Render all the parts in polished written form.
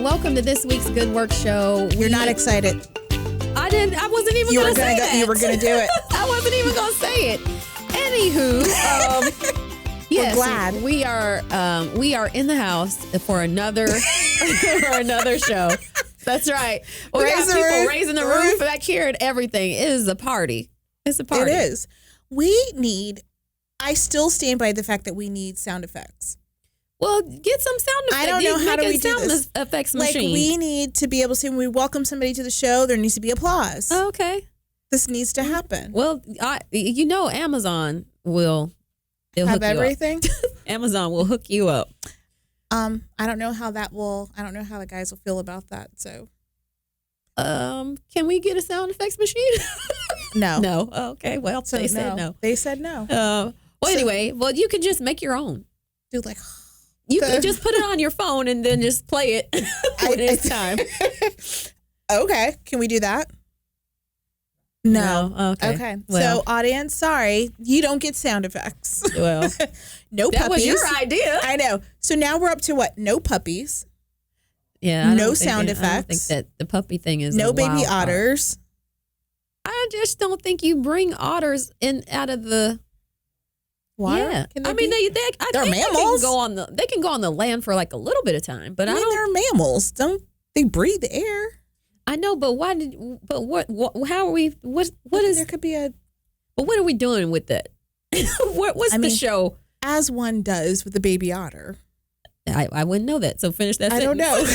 welcome to this week's Good Work Show. You're not excited. I wasn't even going to say that. You were going to do it. I wasn't even going to say it. Anywho, yes, we're glad. We are in the house for another show. That's right. We got people raising the roof back here and everything. It is a party. It's a party. It is. I still stand by the fact that we need sound effects. Well, get some sound effects. I don't know how do we do this. Effects machine. We need to be able to say when we welcome somebody to the show, there needs to be applause. Oh, okay. This needs to happen. Well, Amazon will have everything. Amazon will hook you up. I don't know how the guys will feel about that. So, can we get a sound effects machine? No. No. Okay. Well, so they said no. They said no. Anyway, you can just make your own. Do like. You can just put it on your phone and then just play it when it's time. Okay. Can we do that? No. Okay. Well, so, audience, sorry. You don't get sound effects. Well, no puppies. That was your idea. I know. So now we're up to what? No puppies. Yeah. No sound effects. I don't think that the puppy thing is no baby otters. I just don't think you bring otters in out of the water. Yeah. They're mammals. They can go on the land for like a little bit of time, but they're mammals. Don't they breathe the air? I know, but how are we? What is? There could be a. But what are we doing with that? What's the show? As one does with the baby otter. I wouldn't know that. So finish that. I don't know.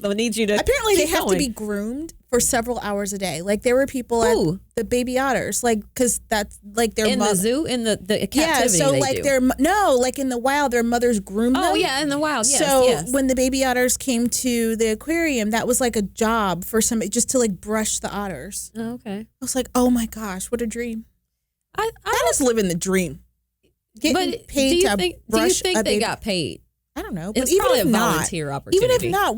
I need you to. Apparently, they have to be groomed for several hours a day. Like there were people at the baby otters, like because that's like their in the zoo in the captivity. Yeah, so like like in the wild, their mothers groom them. Oh yeah, in the wild. Yes, so when the baby otters came to the aquarium, that was like a job for somebody just to like brush the otters. Oh, okay. I was like, oh my gosh, what a dream! I was living the dream. Getting paid to brush do you think they got paid? I don't know. But it's probably a volunteer opportunity. Even if not,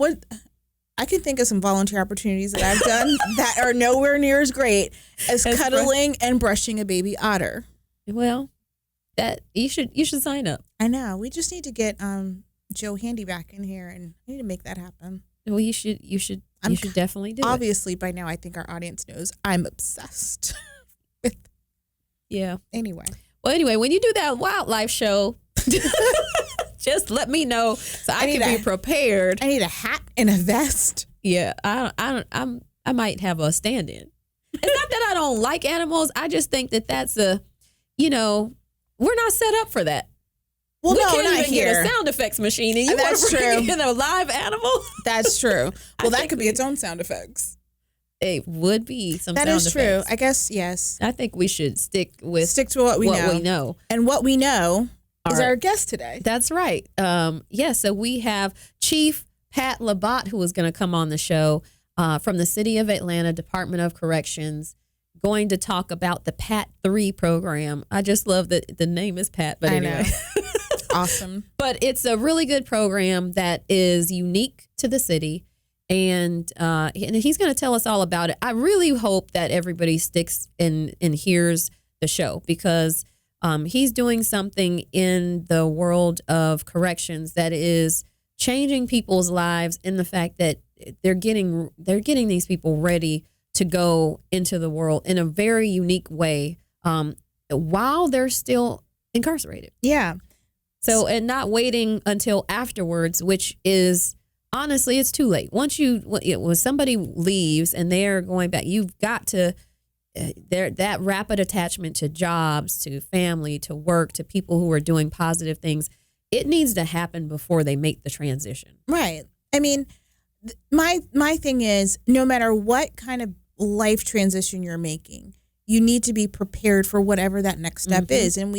I can think of some volunteer opportunities that I've done that are nowhere near as great as cuddling and brushing a baby otter. Well, that you should sign up. I know. We just need to get Joe Handy back in here, and we need to make that happen. Well, you should definitely do it. Obviously, by now, I think our audience knows I'm obsessed with. Yeah. Anyway. Well, when you do that wildlife show, just let me know so I can be prepared. I need a hat and a vest. Yeah, I might have a stand-in. It's not that I don't like animals. I just think that's we're not set up for that. Well, we no, can't not even here. Get a sound effects machine, and that's true. In a live animal. That's true. Well, that could be its own sound effects. It would be some that sound is effects. True. I guess yes. I think we should stick to what we know. And what we know is our guest today. That's right. So we have Chief Pat Labat, who is going to come on the show from the City of Atlanta Department of Corrections, going to talk about the PAT 3 program. I just love that the name is Pat, but anyway. Awesome. But it's a really good program that is unique to the city. And he's going to tell us all about it. I really hope that everybody sticks and hears the show because he's doing something in the world of corrections that is changing people's lives in the fact that they're getting these people ready to go into the world in a very unique way while they're still incarcerated. Yeah. So, and not waiting until afterwards, which is... Honestly, it's too late. When somebody leaves and they're going back, you've got to that rapid attachment to jobs, to family, to work, to people who are doing positive things. It needs to happen before they make the transition. Right. I mean, my thing is, no matter what kind of life transition you're making, you need to be prepared for whatever that next step is. And,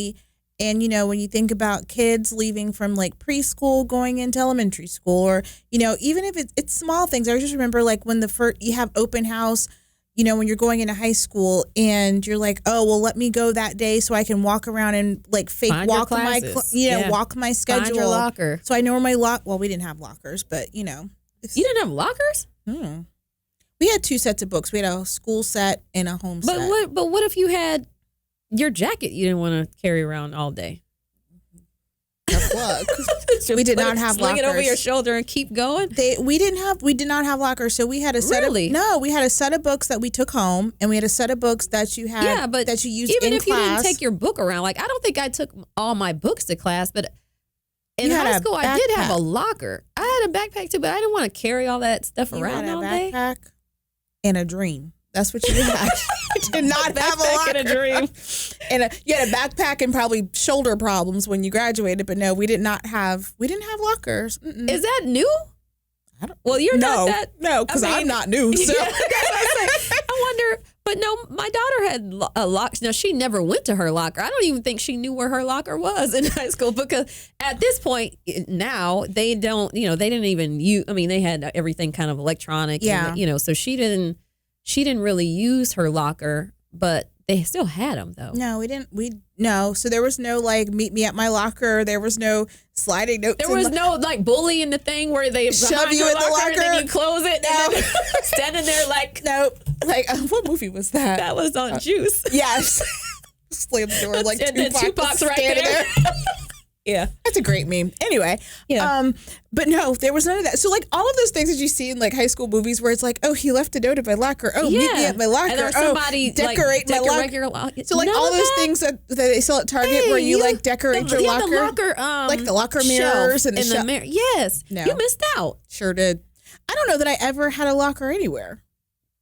when you think about kids leaving from like preschool going into elementary school or, even if it's small things. I just remember like when you have open house, when you're going into high school and you're like, oh, well, let me go that day so I can walk around and like fake walk walk my schedule. Find your locker. So I know where my well, we didn't have lockers, but, You didn't have lockers? We had 2 sets of books. We had a school set and a home set. But what if you had your jacket you didn't want to carry around all day? plug. We did not have sling lockers. it over your shoulder and keep going. We did not have lockers. So we had a set we had a set of books that we took home, and we had a set of books that you had but that you used even in if class. you didn't take your book around, like I don't think I took all my books to class, but in high school I did have a locker. I had a backpack too, but I didn't want to carry all that stuff around all day. Backpack and a dream. That's what you had. You did not have a locker. And a dream. And you had a backpack and probably shoulder problems when you graduated. But no, we didn't have lockers. Mm-mm. Is that new? Well, you're not that. No, because I'm not new. So yeah, that's what I say. I wonder. But no, my daughter had a lock. Now, she never went to her locker. I don't even think she knew where her locker was in high school, because at this point now they don't, they didn't even use, they had everything kind of electronic. Yeah. And, so she didn't really use her locker, but they still had them though. No, we didn't. No. So there was no meet me at my locker. There was no sliding notes. There was no bully in the thing where they shove you in the locker and then you close it. No. And standing there no. What movie was that? That was on Juice. Yes. Slam the door and Tupac's right there. Yeah. That's a great meme. Anyway. Yeah. But no, there was none of that. So all of those things that you see in high school movies where it's he left a note at my locker. Oh, meet me at my locker. And somebody decorate my locker. So all those things that they sell at Target where you decorate your locker. The locker the locker mirrors and the mirror. Yes. No. You missed out. Sure did. I don't know that I ever had a locker anywhere.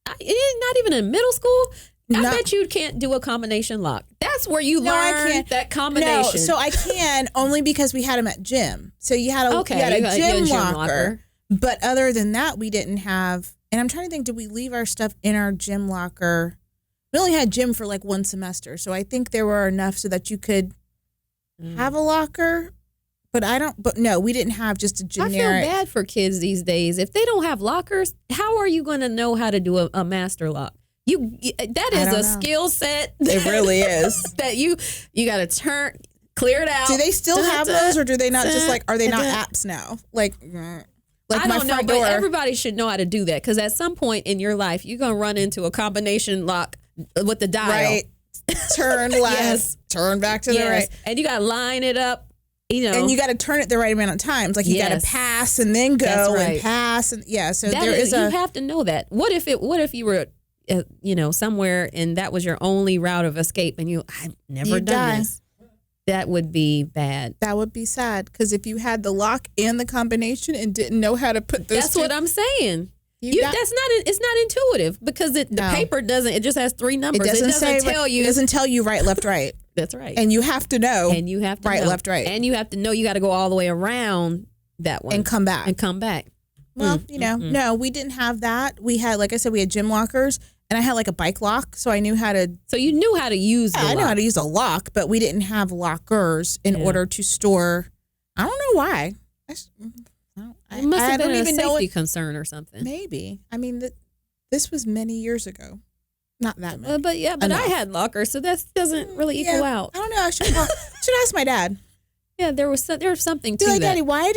Not even in middle school. I bet you can't do a combination lock. That's where you learn that combination. No, so I can only because we had them at gym. So you had a gym locker. But other than that, we didn't have. And I'm trying to think, did we leave our stuff in our gym locker? We only had gym for one semester. So I think there were enough so that you could have a locker. But no, we didn't have just a generic. I feel bad for kids these days. If they don't have lockers, how are you going to know how to do a master lock? That is a skill set. It really is. That you got to clear it out. Do they still have those, or do they not are they not apps now? I don't know, but everybody should know how to do that, because at some point in your life, you're going to run into a combination lock with the dial. Right. Turn left, turn back to the right. And you got to line it up. And you got to turn it the right amount of times. You got to pass and then go and pass. And so you have to know that. What if you were somewhere and that was your only route of escape and I've never done this. That would be bad. That would be sad, because if you had the lock and the combination and didn't know how to put those That's what I'm saying. It's not intuitive, because the paper doesn't, it just has 3 numbers. It doesn't tell you right, left, right. That's right. And you have to know. And you have to right, know. left, right. And you have to know you got to go all the way around that one. And come back. Well, no, we didn't have that. We had, like I said, we had gym lockers, and I had a bike lock, so I knew how to. So you knew how to use the lock. I knew how to use a lock, but we didn't have lockers in order to store. I don't know why. It must have been a safety concern or something. Maybe. This was many years ago. Not that many. But I had lockers, so that doesn't really equal out. I don't know. I should ask my dad. Yeah, there was something to that. Daddy, why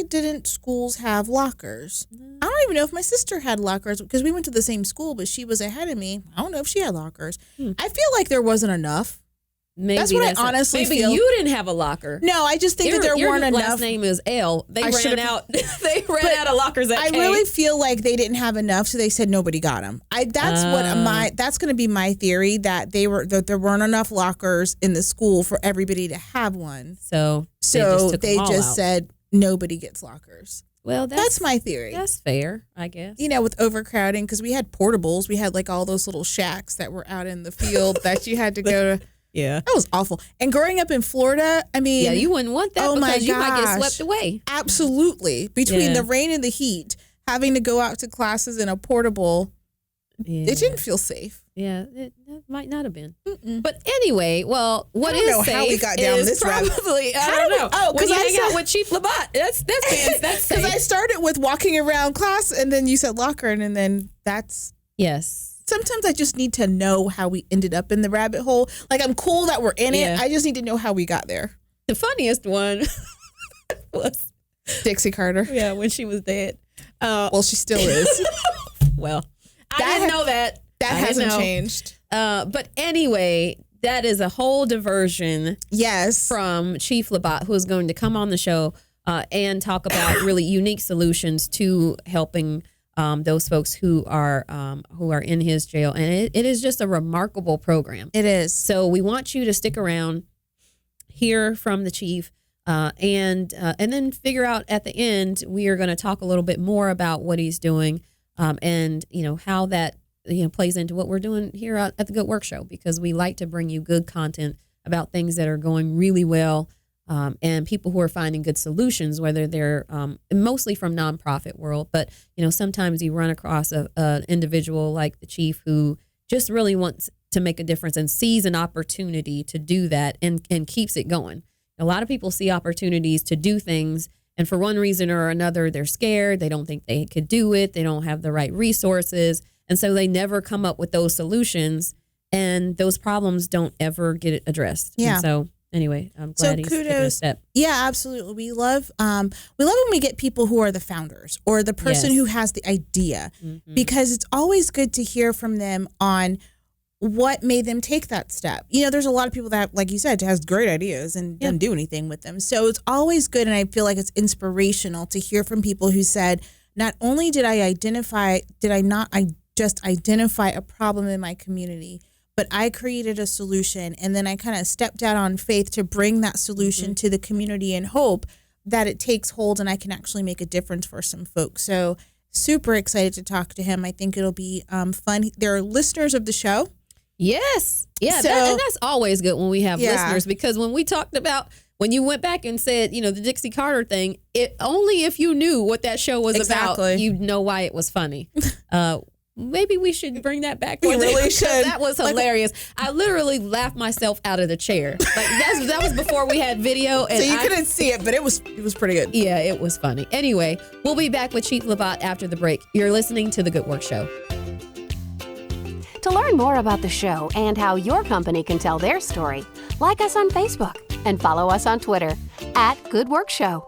didn't schools have lockers? I don't even know if my sister had lockers, because we went to the same school, but she was ahead of me. I don't know if she had lockers. I feel like there wasn't enough. Maybe that's what I honestly feel. Maybe you didn't have a locker. No, I just think that there weren't enough. Your last name is L. They ran out. They ran out of lockers at K. really feel like they didn't have enough, so they said nobody got them. That's going to be my theory, that there weren't enough lockers in the school for everybody to have one. So they just said nobody gets lockers. Well, that's my theory. That's fair, I guess. With overcrowding, because we had portables. We had all those little shacks that were out in the field that you had to go to. Yeah. That was awful. And growing up in Florida, yeah, you wouldn't want that, because you might get swept away. Absolutely. Between the rain and the heat, having to go out to classes in a portable, it didn't feel safe. Yeah, it might not have been. But anyway, what is safe? I don't know how we got down this road. I don't know. Oh, because I hang out with Chief Labatt. That's safe. Because I started with walking around class, and then you said locker, and then that's yes. Sometimes I just need to know how we ended up in the rabbit hole. I'm cool that we're in it. I just need to know how we got there. The funniest one was Dixie Carter. Yeah, when she was dead. Well, she still is. Well, I didn't know that. That hasn't changed. But anyway, that is a whole diversion. Yes. From Chief Labat, who is going to come on the show and talk about really unique solutions to helping those folks who are in his jail. And it is just a remarkable program. It is. So we want you to stick around, hear from the chief, and then figure out at the end, we are going to talk a little bit more about what he's doing and, how that, plays into what we're doing here at the Good Work Show, because we like to bring you good content about things that are going really well and people who are finding good solutions, whether they're mostly from nonprofit world. But, sometimes you run across an individual like the chief who just really wants to make a difference and sees an opportunity to do that and keeps it going. A lot of people see opportunities to do things, and for one reason or another, they're scared. They don't think they could do it. They don't have the right resources. And so they never come up with those solutions, and those problems don't ever get addressed. Yeah. And so anyway, I'm glad he's taking a step. Yeah, absolutely. We love when we get people who are the founders or the person who has the idea, because it's always good to hear from them on what made them take that step. There's a lot of people that, like you said, has great ideas and doesn't do anything with them. So it's always good, and I feel like it's inspirational to hear from people who said, not only did I just identify a problem in my community, but I created a solution, and then I kind of stepped out on faith to bring that solution to the community and hope that it takes hold and I can actually make a difference for some folks. So super excited to talk to him. I think it'll be fun. There are listeners of the show. Yes. Yeah. So, and that's always good when we have listeners, because when we talked about, when you went back and said, the Dixie Carter thing, only if you knew what that show was about, you'd know why it was funny. Maybe we should bring that back. We really should. That was hilarious. I literally laughed myself out of the chair. Like that was before we had video. And so you couldn't see it, but it was pretty good. Yeah, it was funny. Anyway, we'll be back with Chief Labat after the break. You're listening to The Good Work Show. To learn more about the show and how your company can tell their story, like us on Facebook and follow us on Twitter @Good Work Show.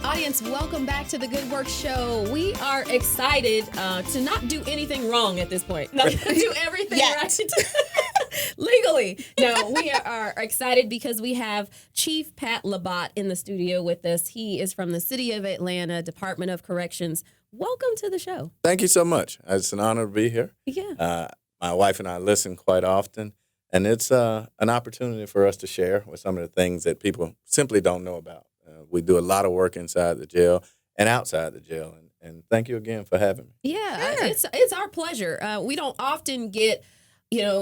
Audience, welcome back to the Good Work Show. We are excited to not do anything wrong at this point. Not to do everything right legally. No, we are excited because we have Chief Pat Labat in the studio with us. He is from the City of Atlanta Department of Corrections. Welcome to the show. Thank you so much. It's an honor to be here. Yeah. My wife and I listen quite often, and it's an opportunity for us to share with some of the things that people simply don't know about. We do a lot of work inside the jail and outside the jail, and thank you again for having me. Yeah, it's our pleasure. We don't often get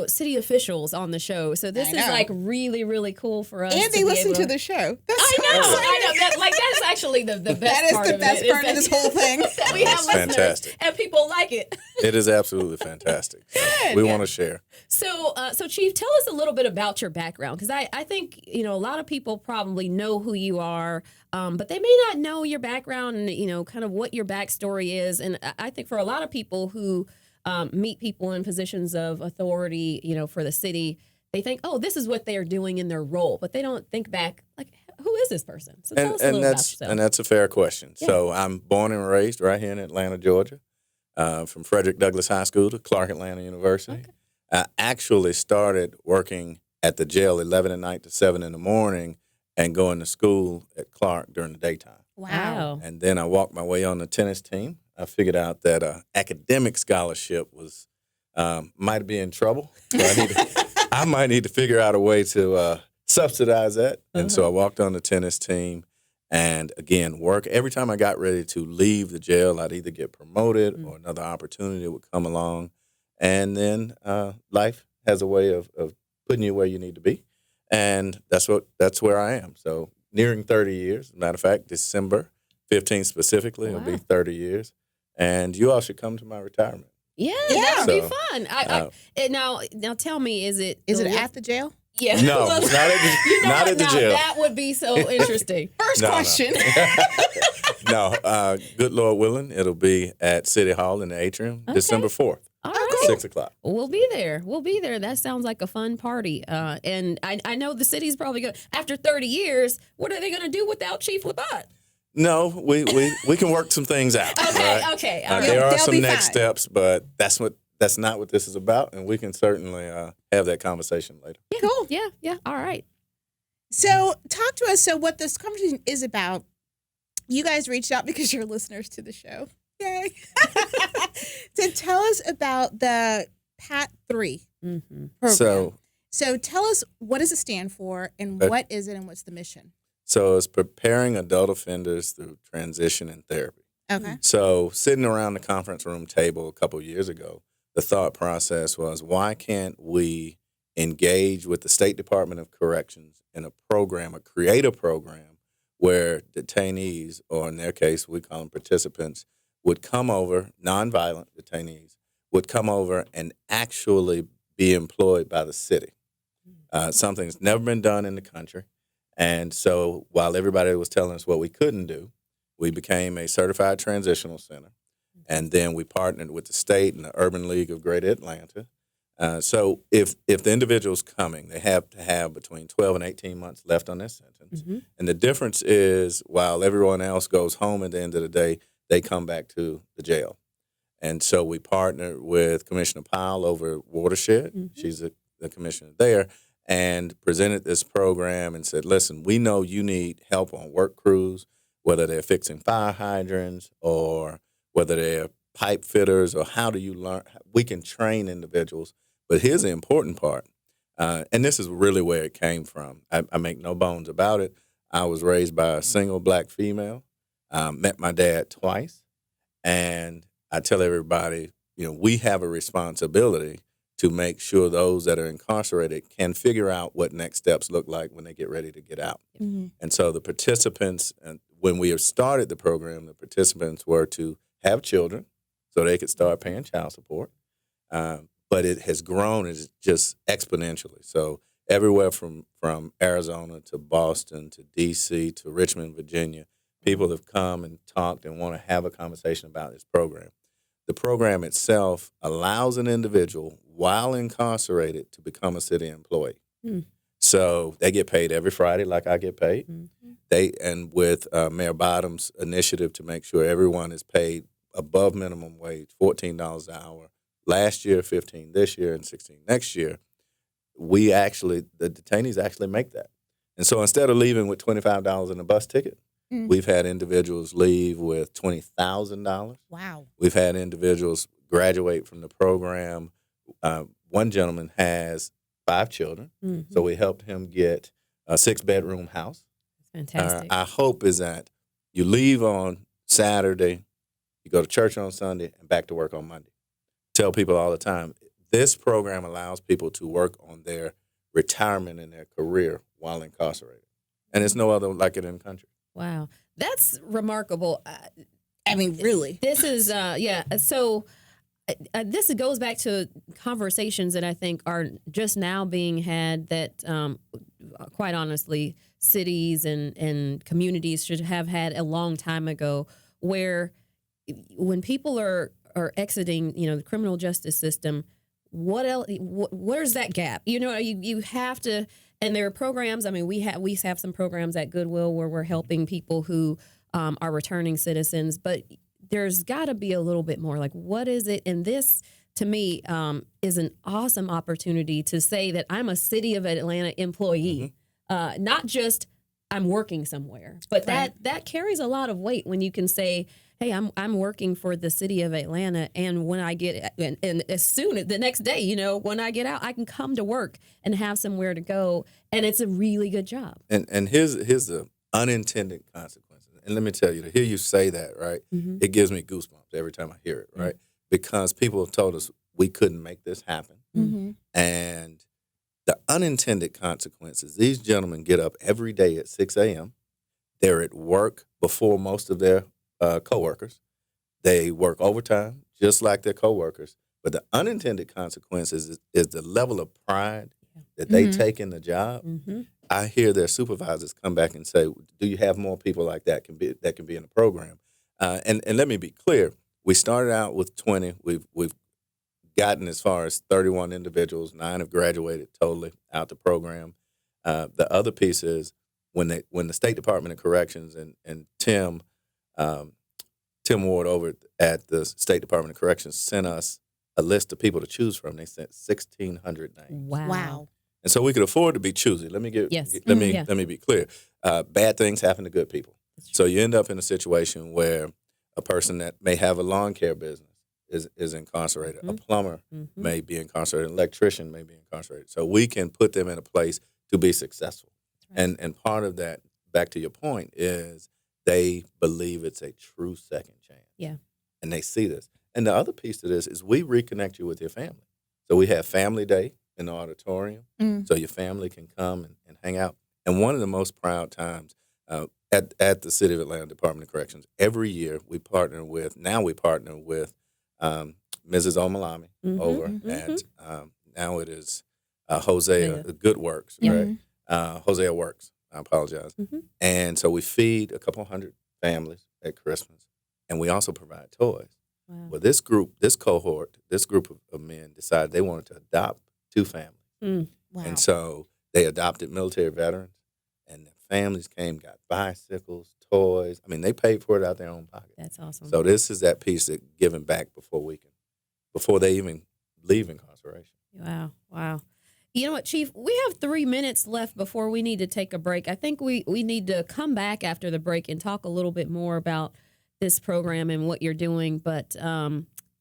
city officials on the show, so this is like really, really cool for us. And they listen to the show. I know. That's actually the best. That is part the of best it, part of this whole thing. That we have listeners, fantastic, and people like it. It is absolutely fantastic. We want to share. So Chief, tell us a little bit about your background, because I think a lot of people probably know who you are, but they may not know your background and kind of what your backstory is. And I think for a lot of people who meet people in positions of authority, for the city, they think, oh, this is what they are doing in their role, but they don't think back, like, who is this person? So tell us a little about yourself. And that's a fair question. Yeah. So I'm born and raised right here in Atlanta, Georgia, from Frederick Douglass High School to Clark Atlanta University. Okay. I actually started working at the jail 11 at night to 7 in the morning and going to school at Clark during the daytime. Wow. And then I walked my way on the tennis team. I figured out that academic scholarship was might be in trouble. So I might need to figure out a way to subsidize that. And so I walked on the tennis team and, again, work. Every time I got ready to leave the jail, I'd either get promoted or another opportunity would come along. And then life has a way of putting you where you need to be. And that's where I am. So nearing 30 years. As a matter of fact, December 15th specifically, it'll be 30 years. And you all should come to my retirement. Yeah, that would be fun. Now tell me, is it at the jail? Yeah. No, not at the jail. That would be so interesting. First question. No, good Lord willing, it'll be at City Hall in the atrium, December 4th. All right. 6 o'clock. We'll be there. That sounds like a fun party. And I know the city's probably going to, after 30 years, what are they going to do without Chief Labat? No, we can work some things out. Okay, right? okay. There are some next steps, but that's what that's not what this is about, and we can certainly have that conversation later. Yeah, Cool. Yeah. All right. So talk to us. So what this conversation is about, you guys reached out because you're listeners to the show. Yay. To tell us about the PAT 3 Mm-hmm. program. So tell us, what does it stand for, and what is it, and what's the mission? So it's preparing adult offenders through transition and therapy. Okay. So sitting around the conference room table a couple of years ago, the thought process was, why can't we engage with the State Department of Corrections in a program, a creative program, where detainees, or in their case, we call them participants, would come over, nonviolent detainees, would come over and actually be employed by the city. Something that's never been done in the country. And so while everybody was telling us what we couldn't do, we became a certified transitional center. And then we partnered with the state and the Urban League of Greater Atlanta. So if the individual's coming, they have to have between 12 and 18 months left on their sentence. Mm-hmm. And the difference is, while everyone else goes home at the end of the day, they come back to the jail. And so we partnered with Commissioner Powell over Watershed. Mm-hmm. She's the commissioner there, and presented this program and said, listen, we know you need help on work crews, whether they're fixing fire hydrants or whether they're pipe fitters, or how do you learn? We can train individuals. But here's the important part, and this is really where it came from. I make no bones about it. I was raised by a single black female, met my dad twice, and I tell everybody, we have a responsibility to make sure those that are incarcerated can figure out what next steps look like when they get ready to get out. Mm-hmm. And so the participants, when we started the program, the participants were to have children so they could start paying child support. But it has grown just exponentially. So everywhere from Arizona to Boston to D.C. to Richmond, Virginia, people have come and talked and want to have a conversation about this program. The program itself allows an individual, while incarcerated, to become a city employee. Hmm. So they get paid every Friday like I get paid. Mm-hmm. And with Mayor Bottom's initiative to make sure everyone is paid above minimum wage, $14 an hour, last year, $15 this year, and $16 next year, the detainees actually make that. And so instead of leaving with $25 in a bus ticket, we've had individuals leave with $20,000. Wow. We've had individuals graduate from the program. One gentleman has 5 children, Mm-hmm. so we helped him get a 6-bedroom house. Fantastic. Our hope is that you leave on Saturday, you go to church on Sunday, and back to work on Monday. Tell people all the time, this program allows people to work on their retirement and their career while incarcerated. And there's no other like it in the country. Wow. That's remarkable. I mean, really. This is, So this goes back to conversations that I think are just now being had that, quite honestly, cities and communities should have had a long time ago, where when people are exiting, the criminal justice system, what else? Where's that gap? You have to. And there are programs. I mean, we have some programs at Goodwill where we're helping people who are returning citizens, but there's got to be a little bit more. Like, what is it? And this, to me, is an awesome opportunity to say that I'm a City of Atlanta employee, not just I'm working somewhere, but Right. that carries a lot of weight when you can say, hey, I'm working for the City of Atlanta, and when I get and as soon as the next day, when I get out, I can come to work and have somewhere to go, and it's a really good job. And here's the unintended consequences. And let me tell you, to hear you say that, right, Mm-hmm. it gives me goosebumps every time I hear it, right? Because people have told us we couldn't make this happen. Mm-hmm. And the unintended consequences, these gentlemen get up every day at 6 a.m. They're at work before most of their coworkers. They work overtime just like their coworkers. But the unintended consequences is the level of pride that they Mhm. take in the job. Mm-hmm. I hear their supervisors come back and say, "Do you have more people like that can be in the program?" And let me be clear: we started out with 20. We've gotten as far as 31 individuals. 9 have graduated totally out the program. The other piece is when the State Department of Corrections and Tim Ward over at the State Department of Corrections sent us a list of people to choose from. They sent 1,600 names. Wow. And so we could afford to be choosy. Let me Yes. let me be clear. Bad things happen to good people. So you end up in a situation where a person that may have a lawn care business is incarcerated. A plumber may be incarcerated. An electrician may be incarcerated. So we can put them in a place to be successful. Right. And part of that, back to your point, is they believe it's a true second chance. Yeah. And they see this. And the other piece to this is we reconnect you with your family. So we have family day in the auditorium, so your family can come and hang out. And one of the most proud times at the City of Atlanta Department of Corrections, every year we partner with Mrs. Omalami over at, now it is Hosea Good Works, right? Hosea Works, I apologize. And so we feed a couple hundred families at Christmas, and we also provide toys. Wow. Well, this group of men decided they wanted to adopt 2 families. Wow. And so they adopted military veterans, and the families came, got bicycles, toys. I mean, they paid for it out of their own pocket. That's awesome. So this is that piece of giving back before they even leave incarceration. Wow. You know what, Chief? We have 3 minutes left before we need to take a break. I think we need to come back after the break and talk a little bit more about this program and what you're doing. But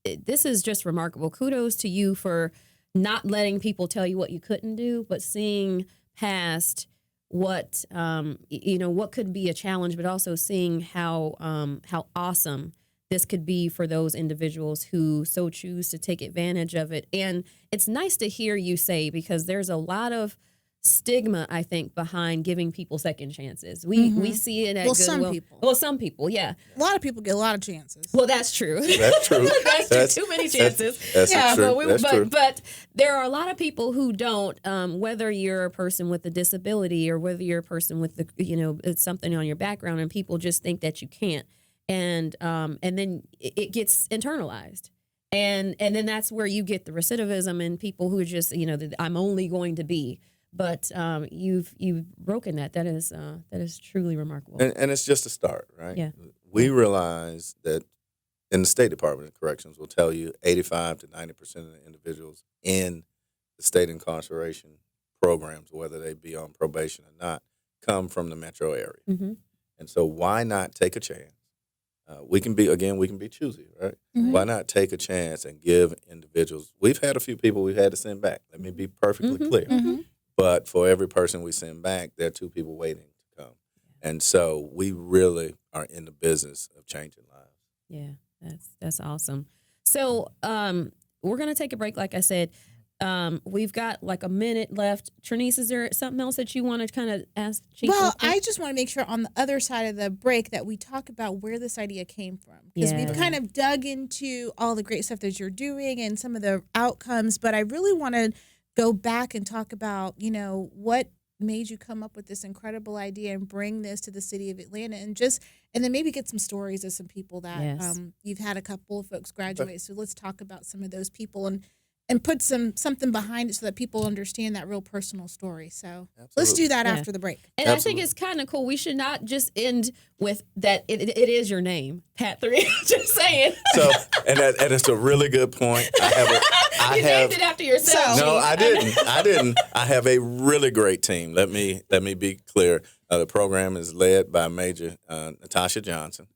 this is just remarkable. Kudos to you for not letting people tell you what you couldn't do, but seeing past what what could be a challenge, but also seeing how awesome this could be for those individuals who so choose to take advantage of it. And it's nice to hear you say, because there's a lot of stigma, I think, behind giving people second chances. We see it at Goodwill. Some people, yeah. A lot of people get a lot of chances. Well, that's true. That's true. That's true. Too many chances. That's true. But there are a lot of people who don't. Whether you're a person with a disability or whether you're a person with it's something on your background, and people just think that you can't, and then it gets internalized. And then that's where you get the recidivism and people who are just I'm only going to be. But you've broken that. That is truly remarkable. And it's just a start, right? Yeah. We realize that in the State Department of Corrections will tell you 85 to 90% of the individuals in the state incarceration programs, whether they be on probation or not, come from the metro area. And so why not take a chance? We can be choosy, right? Why not take a chance and give individuals? We've had a few people we've had to send back. Let me be perfectly clear. But for every person we send back, there are 2 people waiting to come. And so we really are in the business of changing lives. Yeah, that's awesome. So we're going to take a break, like I said. We've got like a minute left. Trinice, is there something else that you want to kind of ask Chief? Well, I just want to make sure on the other side of the break that we talk about where this idea came from. Because we've kind of dug into all the great stuff that you're doing and some of the outcomes. But I really want to go back and talk about, what made you come up with this incredible idea and bring this to the city of Atlanta, and then maybe get some stories of some people that you've had a couple of folks graduate. So let's talk about some of those people and put something behind it so that people understand that real personal story. So let's do that after the break. And I think it's kind of cool. We should not just end with that. It is your name, Pat 3. Just saying. So, and it's a really good point. You named it after yourself. No, I didn't. I have a really great team. Let me be clear. The program is led by Major Natasha Johnson,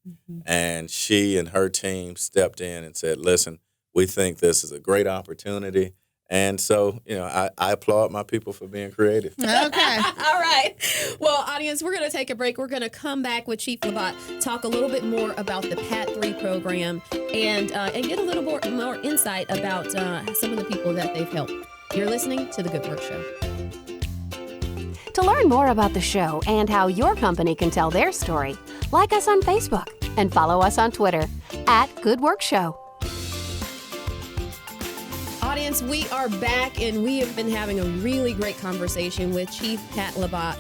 and she and her team stepped in and said, "Listen, we think this is a great opportunity." And so, I applaud my people for being creative. Okay. All right. Well, audience, we're going to take a break. We're going to come back with Chief Labat, talk a little bit more about the PAT 3 program, and get a little more insight about some of the people that they've helped. You're listening to The Good Work Show. To learn more about the show and how your company can tell their story, like us on Facebook and follow us on Twitter @GoodWorkShow. Audience, we are back, and we have been having a really great conversation with Chief Pat Labat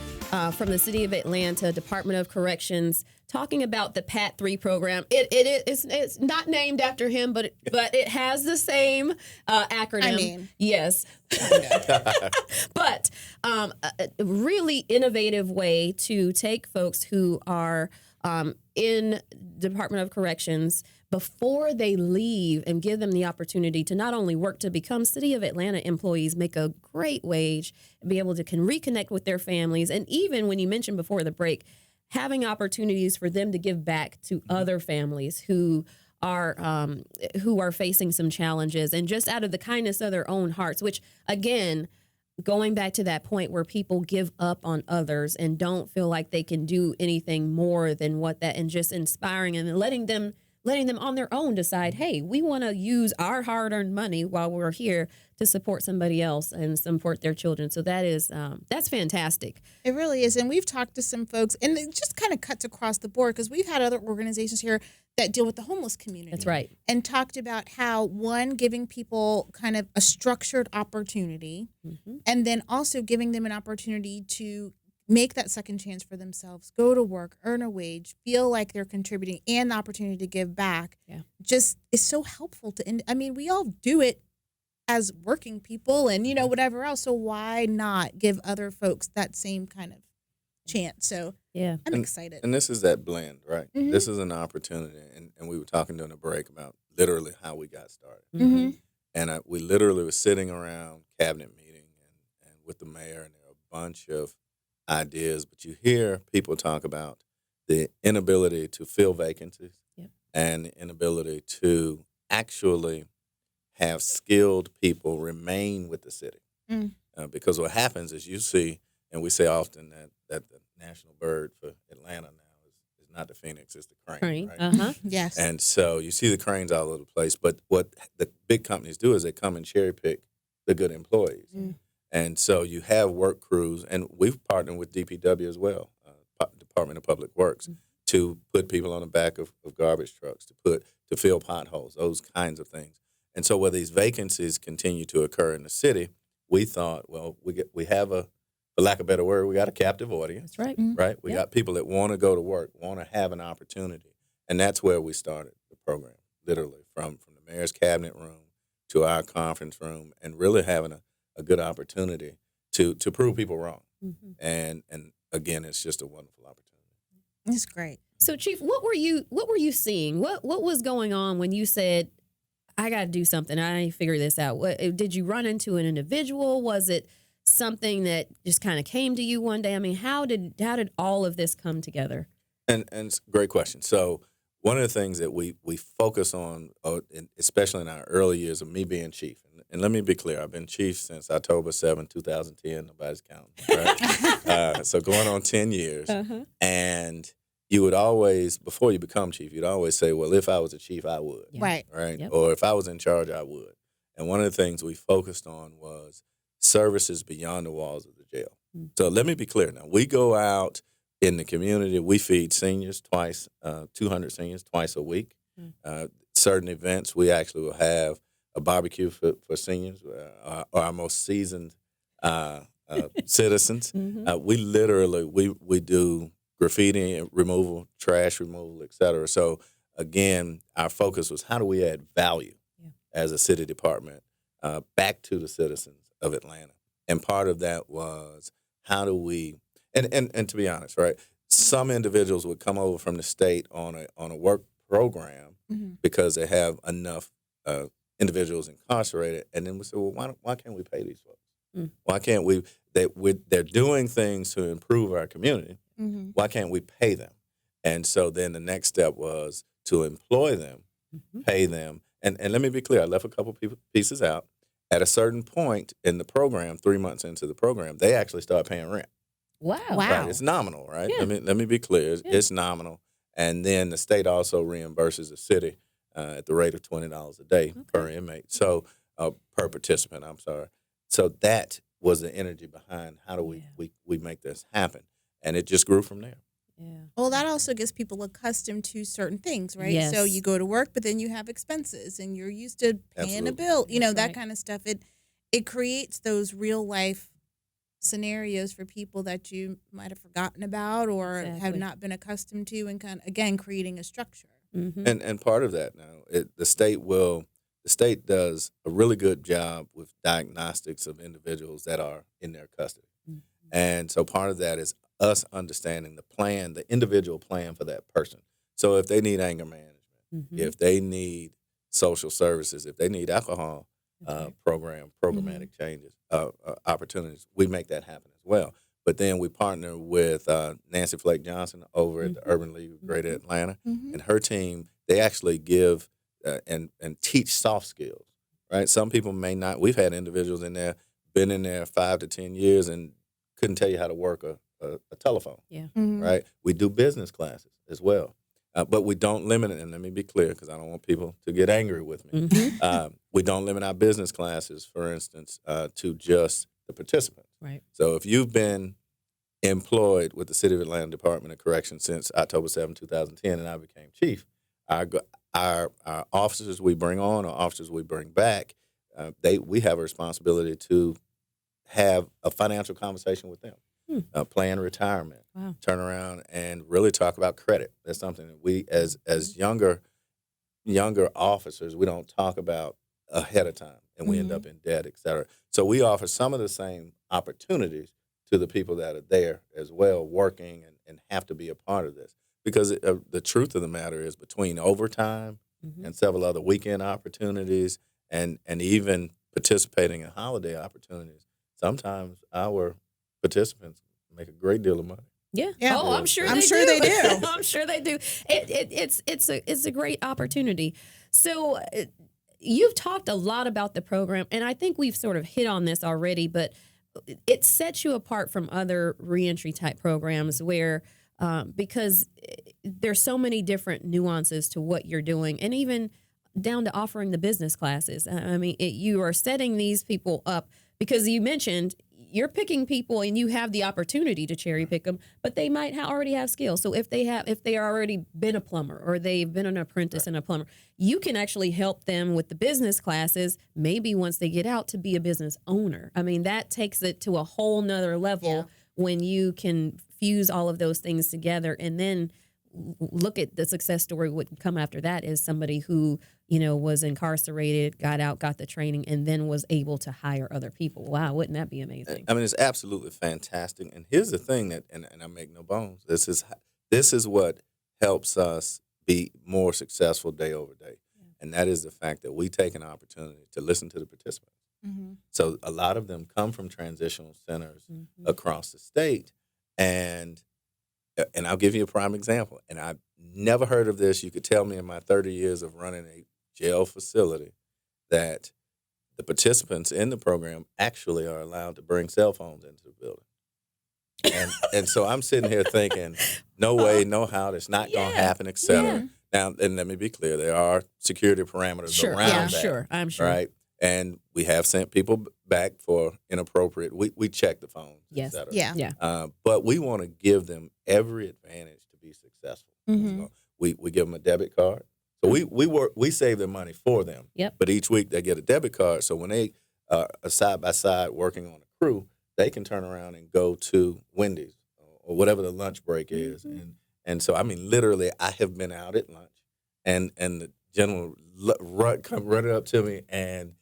from the City of Atlanta Department of Corrections, talking about the PAT 3 program. It's not named after him, but it has the same acronym. I mean, yes, but a really innovative way to take folks who are in Department of Corrections, before they leave and give them the opportunity to not only work to become City of Atlanta employees, make a great wage, and be able to reconnect with their families. And even when you mentioned before the break, having opportunities for them to give back to other families who are facing some challenges, and just out of the kindness of their own hearts, which again, going back to that point where people give up on others and don't feel like they can do anything more than what that, and just inspiring and letting them on their own decide, hey, we want to use our hard-earned money while we're here to support somebody else and support their children. So that is that's fantastic. It really is. And we've talked to some folks, and it just kind of cuts across the board, because we've had other organizations here that deal with the homeless community. That's right. And talked about how, one, giving people kind of a structured opportunity, and then also giving them an opportunity to make that second chance for themselves, go to work, earn a wage, feel like they're contributing, and the opportunity to give back. Yeah. Just is so helpful to, I mean, we all do it as working people and, whatever else. So why not give other folks that same kind of chance? So yeah, I'm excited. And this is that blend, right? Mhm. This is an opportunity. And we were talking during the break about literally how we got started. Mm-hmm. And we literally were sitting around cabinet meeting and with the mayor, and there were a bunch of ideas, but you hear people talk about the inability to fill vacancies. Yep. And the inability to actually have skilled people remain with the city. Because what happens is, you see, and we say often that the national bird for Atlanta now is not the phoenix, it's the crane. Right? Uh-huh. Yes. And so you see the cranes all over the place. But what the big companies do is they come and cherry pick the good employees. And so you have work crews, and we've partnered with DPW as well, Department of Public Works, to put people on the back of garbage trucks, to fill potholes, those kinds of things. And so where these vacancies continue to occur in the city, we thought, well, we have for lack of a better word, we got a captive audience. That's right. Right? We got people that want to go to work, want to have an opportunity. And that's where we started the program, literally, from the mayor's cabinet room to our conference room, and really having a good opportunity to prove people wrong. And again, it's just a wonderful opportunity. It's great. So, Chief, what were you seeing? What was going on when you said, I got to do something? I need to figure this out. What, did you run into an individual? Was it something that just kind of came to you one day? I mean, how did all of this come together? And it's a great question. So one of the things that we focus on, especially in our early years of me being chief, and let me be clear, I've been chief since October 7, 2010. Nobody's counting, right? So going on 10 years. And you would always, before you become chief, you'd always say, well, if I was a chief, I would. Right. Right? Yep. Or if I was in charge, I would. And one of the things we focused on was services beyond the walls of the jail. So let me be clear now. We go out in the community. We feed seniors twice, 200 seniors twice a week. Certain events, we actually will have a barbecue for seniors, or our most seasoned citizens. We literally, we do graffiti removal, trash removal, et cetera. So again, our focus was, how do we add value as a city department back to the citizens of Atlanta? And part of that was, how do we, and to be honest, right, some individuals would come over from the state on a work program because they have enough individuals incarcerated, and then we say, well, why can't we pay these folks? Why can't we? They're doing things to improve our community. Why can't we pay them? And so then the next step was to employ them, pay them, and let me be clear, I left a couple pieces out. At a certain point in the program, 3 months into the program, they actually start paying rent. Wow. Right, it's nominal, right? Yeah. Let me be clear, it's nominal. And then the state also reimburses the city at the rate of $20 a day per inmate, so per participant. I'm sorry. So that was the energy behind how do we make this happen, and it just grew from there. Yeah. Well, that also gets people accustomed to certain things, right? Yes. So you go to work, but then you have expenses, and you're used to paying a Absolutely. bill, That's that right. kind of stuff. It creates those real life scenarios for people that you might have forgotten about or have Exactly. not been accustomed to, and kind of, again, creating a structure. And part of that now, the state does a really good job with diagnostics of individuals that are in their custody. And so part of that is us understanding the individual plan for that person. So if they need anger management, Mm-hmm. If they need social services, if they need alcohol programmatic changes, opportunities, we make that happen as well. But then we partner with Nancy Flake Johnson over at the Urban League of Greater Atlanta, and her team. They actually give and teach soft skills. Right, some people may not. We've had individuals in there, been in there 5 to 10 years, and couldn't tell you how to work a telephone. Yeah. Right. We do business classes as well. But we don't limit it, and let me be clear because I don't want people to get angry with me. We don't limit our business classes, for instance, to just the participants. Right. So if you've been employed with the City of Atlanta Department of Corrections since October 7, 2010, and I became chief, our officers we bring on or officers we bring back, we have a responsibility to have a financial conversation with them. Plan retirement, turn around and really talk about credit. That's something that we, as younger officers, we don't talk about ahead of time, and we end up in debt, et cetera. So we offer some of the same opportunities to the people that are there as well, working and have to be a part of this. Because the truth of the matter is, between overtime and several other weekend opportunities and even participating in holiday opportunities, sometimes our participants make a great deal of money. Yeah. Yeah. Oh, I'm sure they do. I'm sure they do. It's a great opportunity. So you've talked a lot about the program, and I think we've sort of hit on this already, but it sets you apart from other reentry type programs where because there's so many different nuances to what you're doing, and even down to offering the business classes. I mean, you are setting these people up because you mentioned you're picking people and you have the opportunity to cherry pick them, but they might already have skills. So if they are already been a plumber or they've been an apprentice and a plumber, you can actually help them with the business classes, maybe once they get out, to be a business owner. I mean, that takes it to a whole nother level when you can fuse all of those things together. And then look at the success story. What come after that is somebody who, was incarcerated, got out, got the training, and then was able to hire other people. Wow, wouldn't that be amazing? I mean, it's absolutely fantastic. And here's the thing that, and I make no bones, this is what helps us be more successful day over day. And that is the fact that we take an opportunity to listen to the participants. So a lot of them come from transitional centers across the state. And I'll give you a prime example. And I've never heard of this. You could tell me in my 30 years of running a jail facility that the participants in the program actually are allowed to bring cell phones into the building. And so I'm sitting here thinking, no way, no how, that's not going to happen, et cetera. Now, and let me be clear, there are security parameters around that. I'm sure. Right? And we have sent people back for inappropriate. We check the phones, et cetera. But we want to give them every advantage to be successful. We give them a debit card. So we save their money for them. But each week they get a debit card. So when they are side by side working on a crew, they can turn around and go to Wendy's or whatever the lunch break is. And so, I mean, literally, I have been out at lunch, and the gentleman come running up to me, and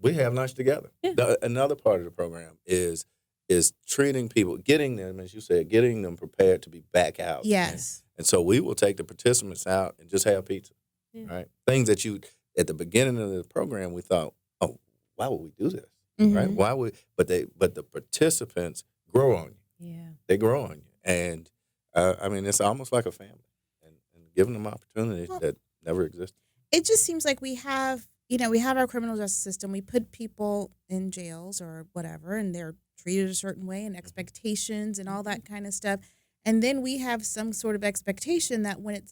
we have lunch together. Another part of the program is treating people, getting them, as you said, getting them prepared to be back out. Yes. And so we will take the participants out and just have pizza, right? Things that at the beginning of the program, we thought, oh, why would we do this, right? Why would? But the participants grow on you. Yeah. They grow on you, and I mean, it's almost like a family, and giving them opportunities that never existed. It just seems like we have our criminal justice system. We put people in jails or whatever, and they're treated a certain way, and expectations and all that kind of stuff. And then we have some sort of expectation that when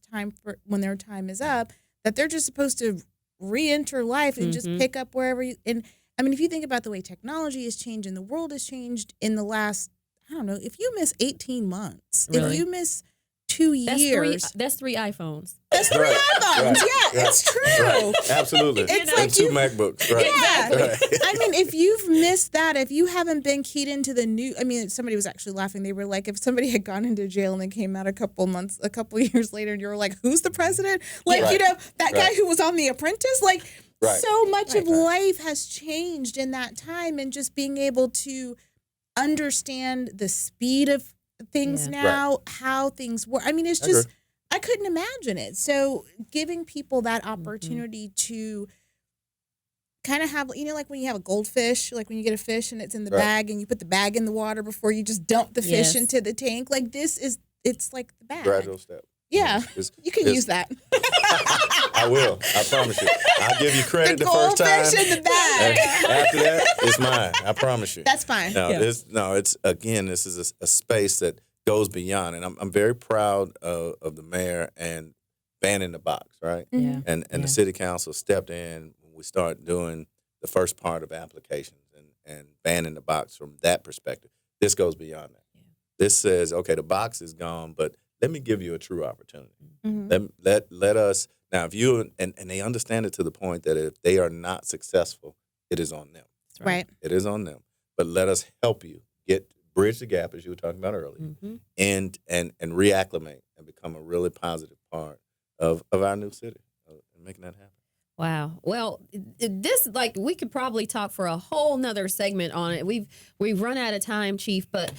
their time is up, that they're just supposed to re-enter life and just pick up wherever you. And I mean, if you think about the way technology has changed and the world has changed in the last, I don't know, if you miss 18 months, if you miss 2 years. That's 3 iPhones. That's 3 iPhones. It's true. Absolutely. It's and 2 MacBooks. Right. Yeah. Right. I mean, if you've missed that, if you haven't been keyed into the new, I mean, somebody was actually laughing. They were like, if somebody had gone into jail and then came out a couple years later, and you were like, who's the president? Like, that guy who was on The Apprentice? Like, so much of life has changed in that time, and just being able to understand the speed of things now, how things work. I mean, it's just, I couldn't imagine it. So giving people that opportunity to kind of have, like when you have a goldfish, like when you get a fish and it's in the bag and you put the bag in the water before you just dump the fish into the tank. Like it's like the bag. Gradual step. Yeah, you can use that. I will. I promise you. I'll give you credit the first time. Goldfish in the bag. After that, it's mine. I promise you. That's fine. This is a space that goes beyond, and I'm very proud of the mayor and banning the box, right? Mm-hmm. And the city council stepped in when we started doing the first part of applications and banning the box from that perspective. This goes beyond that. Yeah. This says, okay, the box is gone, but let me give you a true opportunity. Mm-hmm. Let us now. If you and they understand it to the point that if they are not successful, it is on them. Right. It is on them. But let us help you bridge the gap, as you were talking about earlier, and reacclimate and become a really positive part of our new city and making that happen. Wow. Well, this, we could probably talk for a whole nother segment on it. We've run out of time, Chief, but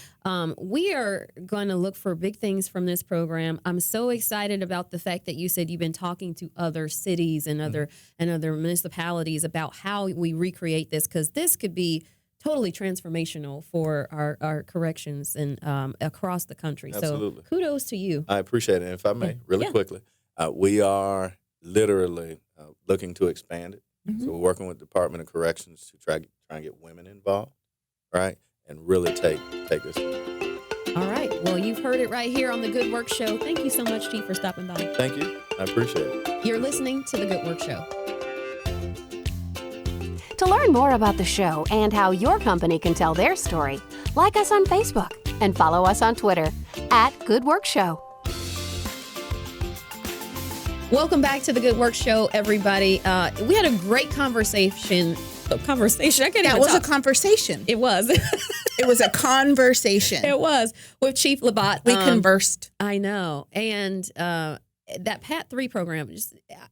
we are going to look for big things from this program. I'm so excited about the fact that you said you've been talking to other cities and other municipalities about how we recreate this, because this could be totally transformational for our corrections and across the country. Absolutely. So kudos to you. I appreciate it. And if I may, really quickly, we are literally looking to expand it. Mm-hmm. So we're working with the Department of Corrections to try and get women involved, right? And really take this. All right. Well, you've heard it right here on The Good Work Show. Thank you so much, Chief, for stopping by. Thank you. I appreciate it. You're listening to The Good Work Show. To learn more about the show and how your company can tell their story, like us on Facebook and follow us on Twitter @GoodWorkShow. Welcome back to The Good Work Show, everybody. We had a great conversation. I can't even talk. A conversation. It was. It was a conversation. It was with Chief Labatt. We conversed. I know. And that PAT 3 program,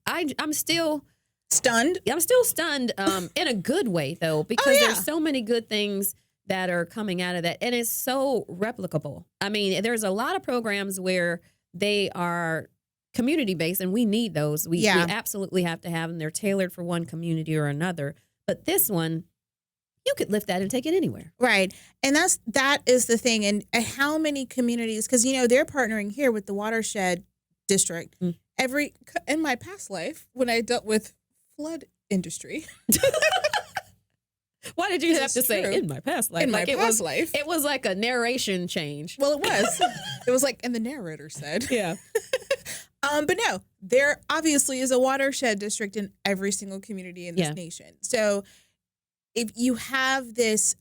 I'm still stunned. I'm still stunned in a good way, though, because there's so many good things that are coming out of that. And it's so replicable. I mean, there's a lot of programs where they are community-based, and we need those. We absolutely have to have them. They're tailored for one community or another. But this one, you could lift that and take it anywhere. Right. And that is the thing. And how many communities, because, they're partnering here with the watershed district. In my past life, when I dealt with flood industry. Why did you have to say in my past life? In my past life. It was like a narration change. Well, it was. It was like, and the narrator said. Yeah. But no, there obviously is a watershed district in every single community in this nation. So if you have this,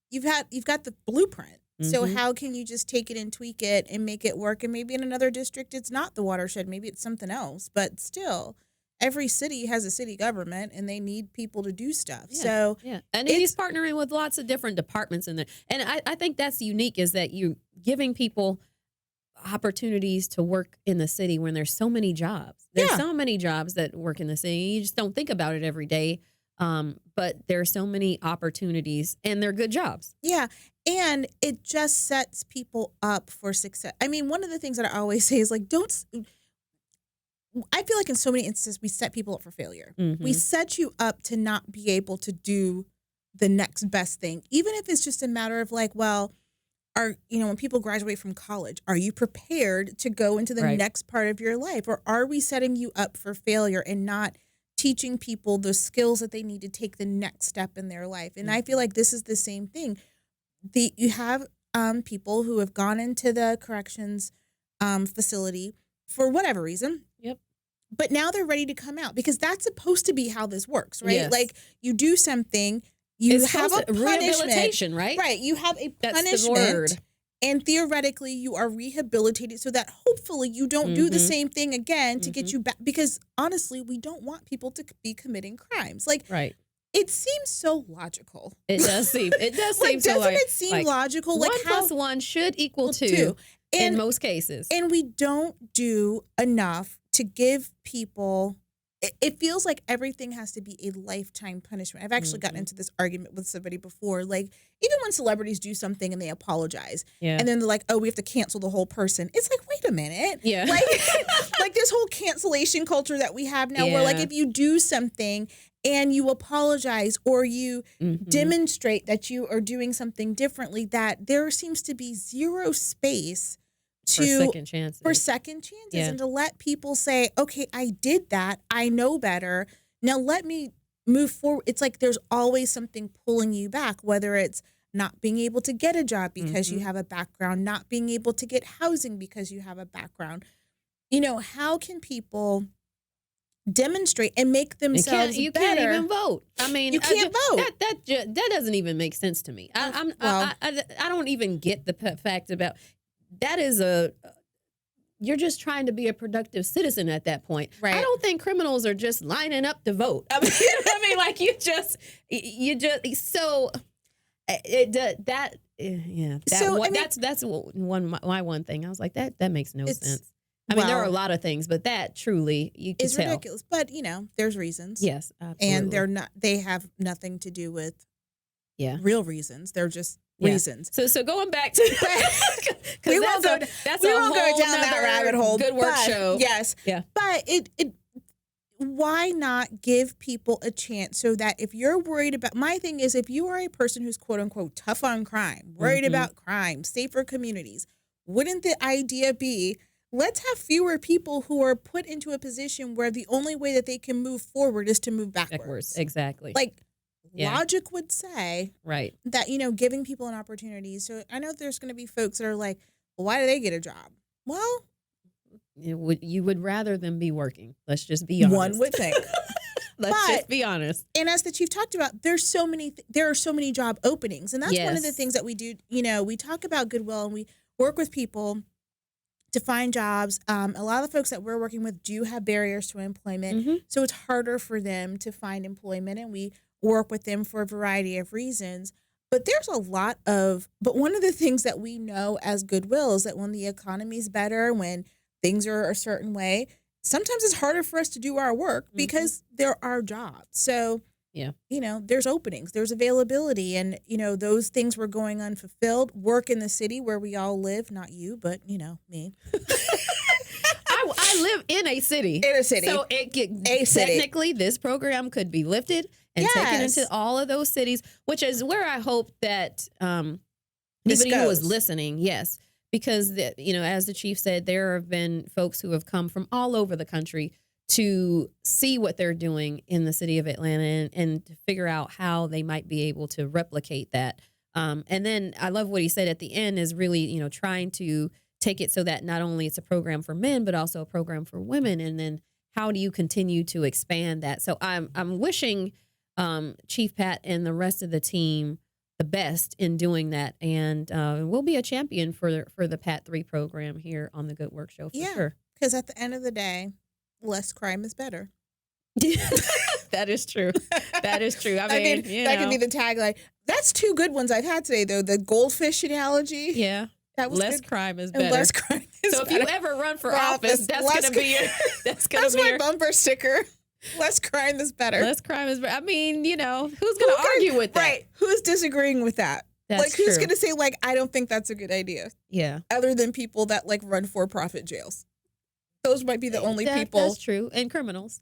you've got the blueprint. Mm-hmm. So how can you just take it and tweak it and make it work? And maybe in another district, it's not the watershed. Maybe it's something else. But still, every city has a city government, and they need people to do stuff. Yeah. So and he's partnering with lots of different departments in there. And I think that's unique, is that you're giving people opportunities to work in the city when there's so many jobs. There's so many jobs that work in the city. You just don't think about it every day. But there are so many opportunities, and they're good jobs. Yeah. And it just sets people up for success. I mean, one of the things that I always say is I feel like in so many instances, we set people up for failure. Mm-hmm. We set you up to not be able to do the next best thing, even if it's just a matter of when people graduate from college, are you prepared to go into the next part of your life? Or are we setting you up for failure and not teaching people the skills that they need to take the next step in their life? And I feel like this is the same thing. You have people who have gone into the corrections facility for whatever reason. Yep. But now they're ready to come out, because that's supposed to be how this works, right? Yes. Like, you do something, you have a punishment. Rehabilitation, right? Right. You have a punishment. That's the word. And theoretically, you are rehabilitated so that hopefully you don't do the same thing again to get you back. Because honestly, we don't want people to be committing crimes. Right. It seems so logical. It does seem. It does seem so. Doesn't it seem logical? 1 + 1 should equal 2 in most cases. And we don't do enough to give people. it feels like everything has to be a lifetime punishment. I've actually gotten into this argument with somebody before. Like, even when celebrities do something and they apologize, and then they're like, oh, we have to cancel the whole person. It's like, wait a minute. Yeah. Like this whole cancellation culture that we have now where like if you do something and you apologize or you demonstrate that you are doing something differently, that there seems to be zero space for second chances. And to let people say, okay, I did that. I know better. Now let me move forward. It's like there's always something pulling you back, whether it's not being able to get a job because you have a background, not being able to get housing because you have a background. You know, how can people demonstrate and make themselves you better? Can't even vote. I mean, you can't vote. That doesn't even make sense to me. I don't even get the fact about that is you're just trying to be a productive citizen at that point. Right. I don't think criminals are just lining up to vote. I mean, like that's my one thing. I was like, that makes no sense. I mean, there are a lot of things, but that truly you can tell. It's ridiculous. But there's reasons. Yes, absolutely. And they have nothing to do with real reasons. They're just reasons. So going back to we won't go down that rabbit hole. Good work show. Yes. Yeah. But why not give people a chance so that if you're worried about, my thing is, if you are a person who's quote unquote tough on crime, worried about crime, safer communities, wouldn't the idea be, let's have fewer people who are put into a position where the only way that they can move forward is to move backwards. Exactly. Like logic would say that, giving people an opportunity. So I know there's going to be folks that are like, well, why do they get a job? Well, you would rather them be working. Let's just be honest. One would think. Let's just be honest. And as the chief talked about, there are so many job openings. And that's one of the things that we do. We talk about goodwill and we work with people to find jobs. A lot of the folks that we're working with do have barriers to employment. So it's harder for them to find employment, and we work with them for a variety of reasons. But there's but one of the things that we know as goodwill is that when the economy's better, when things are a certain way, sometimes it's harder for us to do our work because there are jobs. So, there's openings, there's availability, and, those things were going unfulfilled. Work in the city where we all live, not you, but, me. I live in a city. In a city. So technically this program could be lifted and taken into all of those cities, which is where I hope that anybody who is listening, because as the chief said, there have been folks who have come from all over the country to see what they're doing in the city of Atlanta and to figure out how they might be able to replicate that. And then I love what he said at the end is really, trying to take it so that not only it's a program for men, but also a program for women. And then how do you continue to expand that? So I'm wishing Chief Pat and the rest of the team the best in doing that. And we'll be a champion for the Pat 3 program here on the Good Work Show for sure. Because at the end of the day, less crime is better. That is true. That is true. I mean, that could be the tagline. That's 2 good ones I've had today, though. The goldfish analogy. Yeah. That was less good. crime is better. And less crime is so better. if you ever run for office, that's going to be that's my bumper sticker. Less crime is better. Less crime is better. I mean, who's going to argue with that? Right. Who's disagreeing with that? That's who's going to say, I don't think that's a good idea? Yeah. Other than people that, run for-profit jails. Those might be the only people. That's true. And criminals.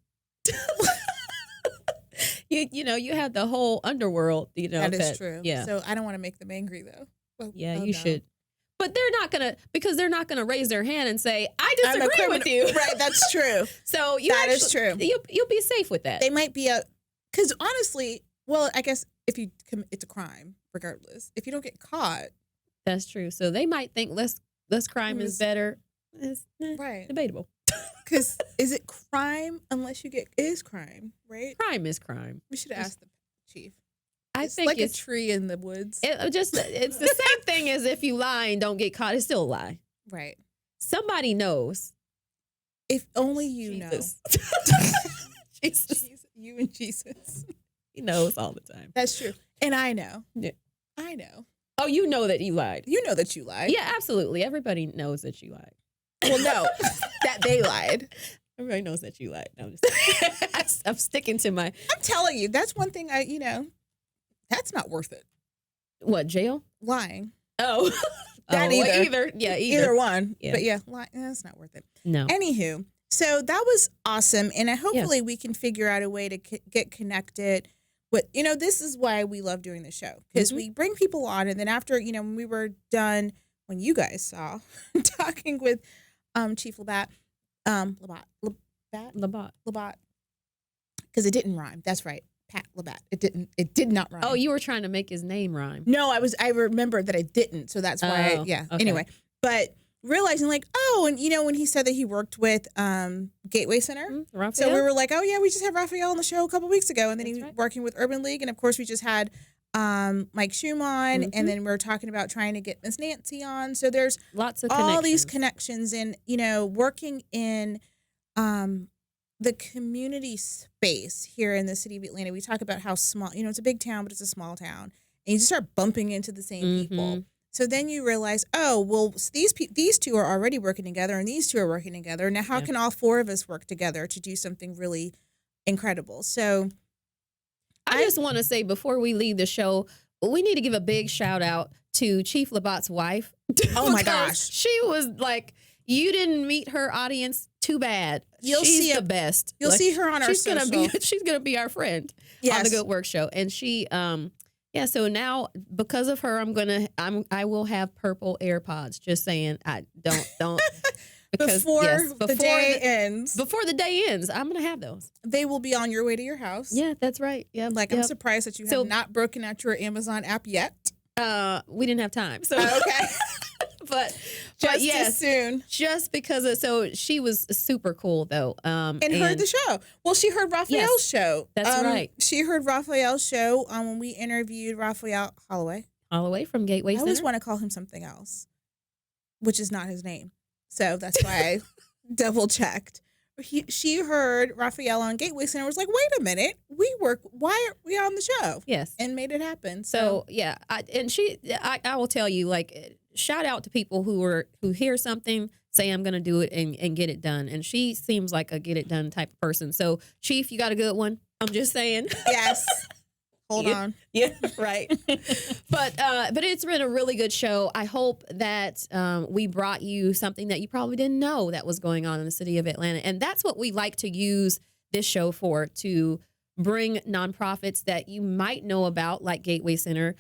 You have the whole underworld, That is true. Yeah. So I don't want to make them angry, though. Well, you should. But they're not going to raise their hand and say, I disagree with you. Right, that's true. So is true. You'll be safe with that. They might be because honestly, I guess if you it's a crime regardless. If you don't get caught. That's true. So they might think less crime is better. It's debatable. Because is it crime unless you get is crime, right? Crime is crime. We should ask the chief. I think it's a tree in the woods. It's the same thing as if you lie and don't get caught. It's still a lie. Right. Somebody knows. If only you know. Jesus. You and Jesus. He knows all the time. That's true. And I know. Yeah. I know. Oh, you know that you lied. You know that you lied. Yeah, absolutely. Everybody knows that you lied. Well, no, that they lied. Everybody knows that you lied. No, I'm just I'm sticking to my I'm telling you, that's one thing that's not worth it. what, jail? Lying. Oh, That either. Yeah, Either one. Yeah. But yeah, that's not worth it. No. Anywho, so that was awesome. And hopefully we can figure out a way to get connected with, this is why we love doing the show. Because we bring people on. And then after, when we were done, when you guys saw talking with Chief Labatt, because it didn't rhyme. That's right. Pat Labatt. It did not rhyme. Oh, you were trying to make his name rhyme. No, I remembered that I didn't. So that's why, Okay. Anyway, but realizing like, and when he said that he worked with Gateway Center. Raphael? So we were like, oh yeah, we just had Raphael on the show a couple weeks ago. And then he was right. working with Urban League. And of course we just had Mike Schumann. And then we were talking about trying to get Miss Nancy on. So there's Lots of all these connections and, working in the community space here in the city of Atlanta. We talk about how small, it's a big town, but it's a small town. And you just start bumping into the same people. So then you realize, these two are already working together and these two are working together. Now, how can all four of us work together to do something really incredible? So I just want to say before we leave the show, we need to give a big shout out to Chief Labatt's wife. Oh my gosh. She was like, you didn't meet her audience. Too bad. She's see the best. You'll see her on our social. She's gonna be our friend on the Good Work Show. And she so now because of her I will have purple AirPods. Just saying. I don't because before the day ends. Before the day ends, I'm gonna have those. They will be on your way to your house. Yeah, that's right. Yeah. I'm surprised that you have not broken out your Amazon app yet. We didn't have time. So okay. But as soon. Just because so she was super cool though. And heard the show. Well, she heard Raphael's show. That's right. She heard Raphael's show when we interviewed Raphael Holloway from Gateway Center. I always want to call him something else, which is not his name. So that's why I double checked. She heard Raphael on Gateway Center. Was like, wait a minute, why are we on the show? Yes, and made it happen. So yeah, I will tell you, like, shout out to people who hear something, say I'm going to do it and get it done. And she seems like a get it done type of person. So Chief, you got a good one. I'm just saying. Yes. Hold on. Yeah, right. But it's been a really good show. I hope that we brought you something that you probably didn't know that was going on in the city of Atlanta. And that's what we like to use this show for, to bring nonprofits that you might know about, like Gateway Center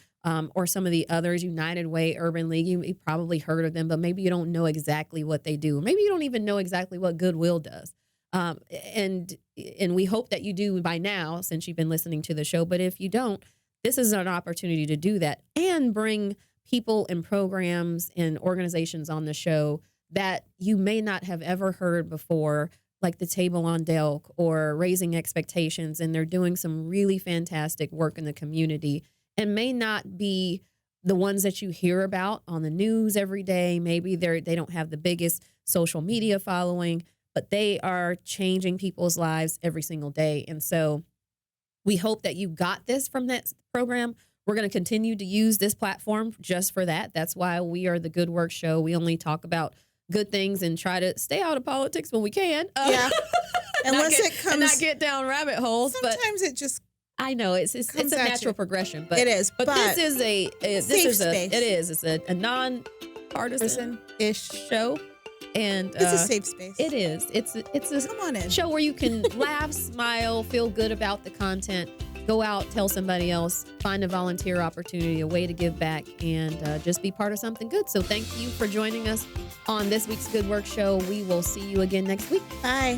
or some of the others, United Way, Urban League. You probably heard of them, but maybe you don't know exactly what they do. Maybe you don't even know exactly what Goodwill does. And we hope that you do by now, since you've been listening to the show. But if you don't, this is an opportunity to do that and bring people and programs and organizations on the show that you may not have ever heard before, like the Table on Delk or Raising Expectations. And they're doing some really fantastic work in the community and may not be the ones that you hear about on the news every day. Maybe they don't have the biggest social media following, but they are changing people's lives every single day. And so we hope that you got this from that program. We're going to continue to use this platform just for that. That's why we are the Good Work Show. We only talk about good things and try to stay out of politics when we can. Yeah. Unless it comes. And not get down rabbit holes. Sometimes it just. I know it's a natural progression, but it is. But this is space. It's a non-partisan-ish show. And it's a safe space. It is. It's a come on in. show where you can laugh, smile, feel good about the content, go out, tell somebody else, find a volunteer opportunity, a way to give back, and just be part of something good. So thank you for joining us on this week's Good Work Show. We will see you again next week. Bye.